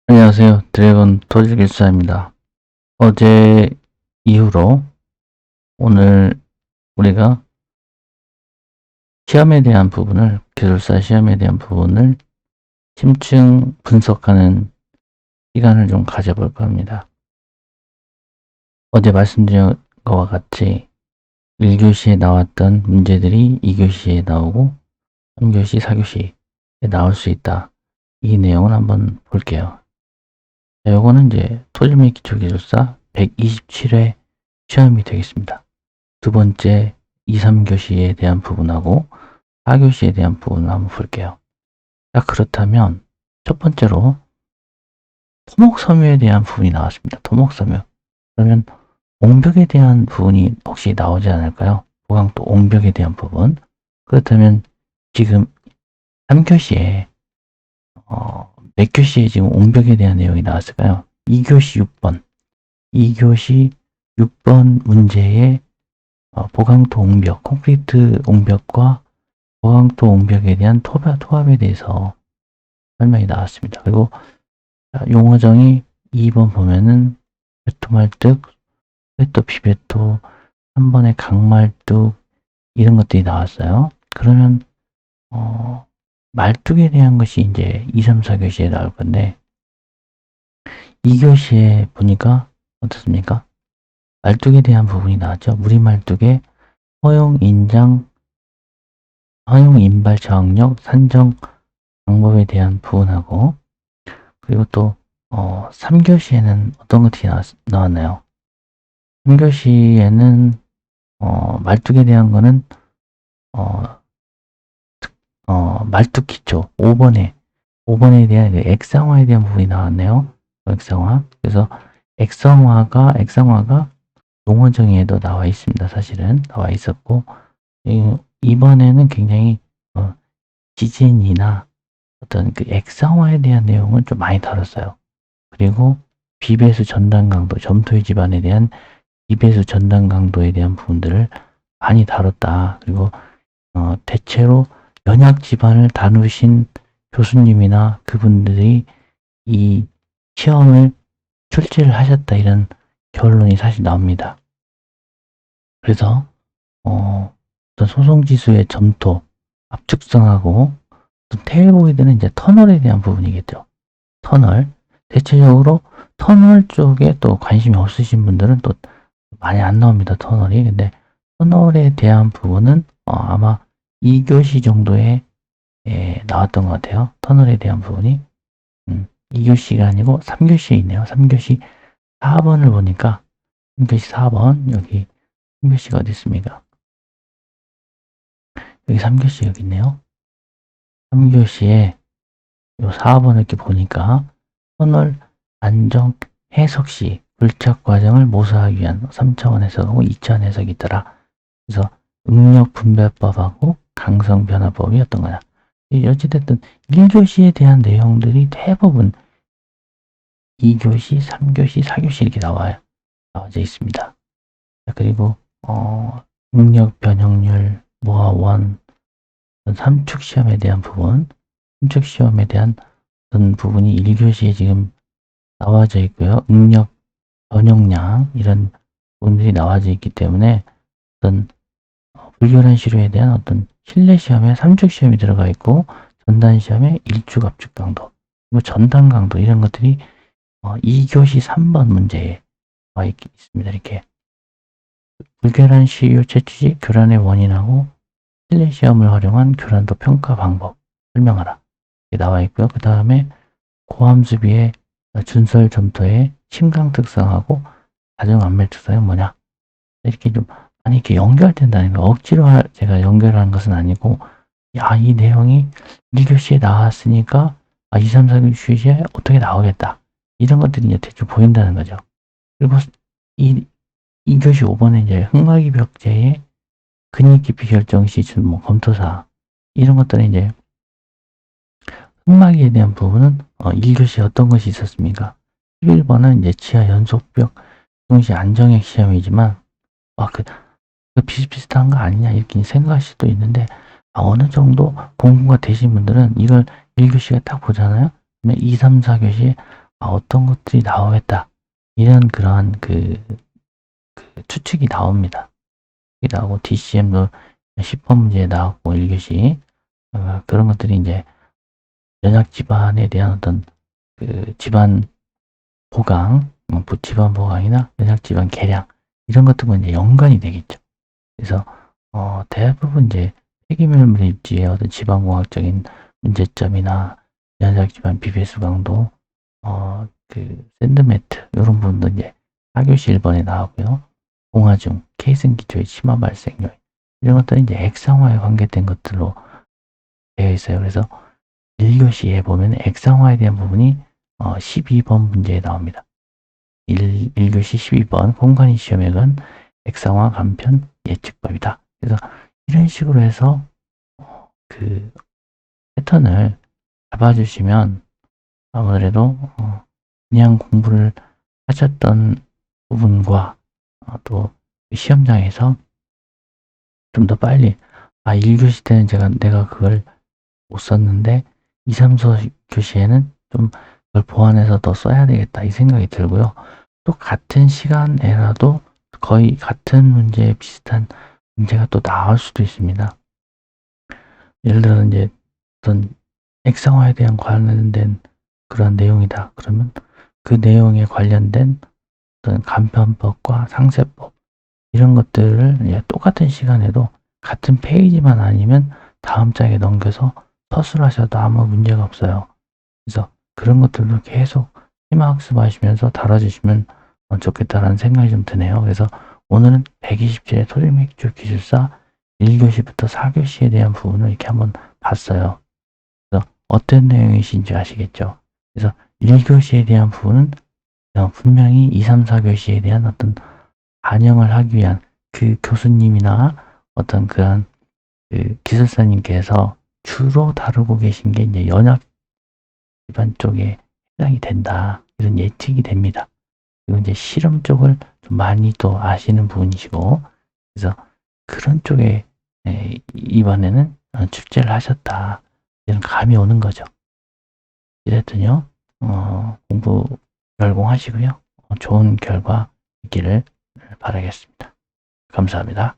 안녕하세요. 드래곤 토질기술사입니다. 어제 이후로 오늘 우리가 시험에 대한 부분을, 기술사 시험에 대한 부분을 심층 분석하는 시간을 좀 가져볼까 합니다. 어제 말씀드린 것과 같이 1교시에 나왔던 문제들이 2교시에 나오고 3교시, 4교시에 나올 수 있다. 이 내용을 한번 볼게요. 자, 요거는 이제 토질 및 기초기술사 127회 시험이 되겠습니다. 두 번째 2, 3교시에 대한 부분하고 4교시에 대한 부분을 한번 볼게요. 자, 그렇다면 첫 번째로 토목섬유에 대한 부분이 나왔습니다. 토목섬유. 그러면 옹벽에 대한 부분이 혹시 나오지 않을까요? 보강도 옹벽에 대한 부분. 그렇다면 지금 3교시에 몇 교시에 지금 옹벽에 대한 내용이 나왔을까요? 2교시 6번. 2교시 6번 문제에 보강토 옹벽, 콘크리트 옹벽과 보강토 옹벽에 대한 토합에 대해서 설명이 나왔습니다. 그리고 용어정의 2번 보면은 베토말뚝, 회토, 비베토, 3번에 강말뚝 이런 것들이 나왔어요. 그러면 말뚝에 대한 것이 이제 2, 3, 4교시에 나올 건데 2교시에 보니까 어떻습니까? 말뚝에 대한 부분이 나왔죠. 무리말뚝의 허용 인발 저항력 산정 방법에 대한 부분하고 그리고 또 3교시에는 어떤 것들이 나왔나요? 3교시에는 말뚝에 대한 거는 말뚝 기초 5번에 대한 액상화에 대한 부분이 나왔네요. 액상화. 그래서 액상화가 용어정의에도 나와 있습니다. 사실은 나와 있었고 이번에는 굉장히 지진이나 어떤 그 액상화에 대한 내용을 좀 많이 다뤘어요. 그리고 비배수 전단 강도, 점토의 집안에 대한 비배수 전단 강도에 대한 부분들을 많이 다뤘다. 그리고 대체로 연약 집안을 다루신 교수님이나 그분들이 이 시험을 출제를 하셨다 이런 결론이 사실 나옵니다. 그래서 어떤 소송지수의 점토, 압축성하고 테일보이드는 이제 터널에 대한 부분이겠죠. 터널. 대체적으로 터널 쪽에 또 관심이 없으신 분들은 또 많이 안 나옵니다. 터널이. 근데 터널에 대한 부분은 아마 2교시 정도에 나왔던 것 같아요. 터널에 대한 부분이. 2교시가 아니고 3교시에 있네요. 3교시 4번을 보니까 3교시 4번 여기 3교시가 어디 있습니까? 여기 3교시 여기 있네요. 3교시에 요 4번을 이렇게 보니까 터널 안정 해석 시 불착 과정을 모사하기 위한 3차원 해석하고 2차원 해석이 있더라. 그래서 응력 분배법하고 강성 변화법이 어떤 거냐. 어찌됐든 1교시에 대한 내용들이 대부분 2교시, 3교시, 4교시 이렇게 나와져 있습니다. 그리고 응력 변형률, 모아원, 삼축 시험에 대한 부분, 삼축 시험에 대한 어떤 부분이 1교시에 지금 나와져 있고요. 응력 변형량 이런 부분들이 나와져 있기 때문에 어떤 불결한 시료에 대한 어떤 실내 시험에 삼축 시험이 들어가 있고 전단 시험에 일축 압축 강도 그리고 전단 강도 이런 것들이 2교시 3번 문제에 나와 있습니다. 이렇게 불결한 시료 채취시 교란의 원인하고 실내 시험을 활용한 교란도 평가 방법 설명하라 이렇게 나와 있고요. 그 다음에 고함수비의 준설 점토의 침강 특성하고 가정 안멜 특성이 뭐냐 이렇게 좀 많이 이렇게 연결된다는 거 억지로 제가 연결하는 것은 아니고 이 내용이 1교시에 나왔으니까 2, 3, 4교시에 어떻게 나오겠다 이런 것들이 이제 대충 보인다는 거죠. 그리고 2교시 5번에 이제 흑마기 벽제의 근육 깊이 결정 시 검토사 이런 것들은 이제 흑마기에 대한 부분은 1교시에 어떤 것이 있었습니까? 11번은 이제 지하 연속벽 동시 안정액 시험이지만 그 비슷비슷한 거 아니냐 이렇게 생각할 수도 있는데 어느 정도 공부가 되신 분들은 이걸 1교시에 딱 보잖아요. 그러면 2, 3, 4교시에 어떤 것들이 나오겠다. 이런 그러한 그 추측이 나옵니다. 나오고 DCM도 10번 문제에 나왔고 1교시 그런 것들이 이제 연약 집안에 대한 어떤 그 집안 보강, 집안 보강이나 연약 집안 개량 이런 것들과 이제 연관이 되겠죠. 그래서 대부분 이제 폐기물 물입지의 어떤 지방공학적인 문제점이나 연약 집안 BBS 강도, 그 샌드매트 이런 부분도 이제 4교시 1번에 나오고요. 공화중, 케이슨 기초의 치마 발생 요인 이런 것들은 이제 액상화에 관계된 것들로 되어 있어요. 그래서 1교시에 보면 액상화에 대한 부분이 12번 문제에 나옵니다. 1교시 12번 공간이 시험액은 액상화 간편 예측법이다. 그래서 이런 식으로 해서 그 패턴을 잡아주시면 아무래도 그냥 공부를 하셨던 부분과 또 시험장에서 좀 더 빨리 1교시 때는 내가 그걸 못 썼는데 2, 3, 4교시에는 좀 그걸 보완해서 더 써야 되겠다 이 생각이 들고요. 또 같은 시간에라도 거의 같은 문제에 비슷한 문제가 또 나올 수도 있습니다. 예를 들어 이제 어떤 액상화에 대한 관련된 그런 내용이다. 그러면 그 내용에 관련된 어떤 간편법과 상세법 이런 것들을 똑같은 시간에도 같은 페이지만 아니면 다음 장에 넘겨서 서술하셔도 아무 문제가 없어요. 그래서 그런 것들도 계속 심화학습 하시면서 다뤄주시면 좋겠다라는 생각이 좀 드네요. 그래서 오늘은 127의 토질맥주 기술사 1교시부터 4교시에 대한 부분을 이렇게 한번 봤어요. 그래서 어떤 내용이신지 아시겠죠? 그래서 1교시에 대한 부분은 분명히 2, 3, 4교시에 대한 어떤 반영을 하기 위한 그 교수님이나 어떤 그런 그 기술사님께서 주로 다루고 계신 게 이제 연약 집안 쪽에 해당이 된다. 이런 예측이 됩니다. 그리고 이제 실험 쪽을 좀 많이 또 아시는 분이시고, 그래서 그런 쪽에 이번에는 출제를 하셨다. 이런 감이 오는 거죠. 이랬더니요, 공부 열공하시고요. 좋은 결과 있기를 바라겠습니다. 감사합니다.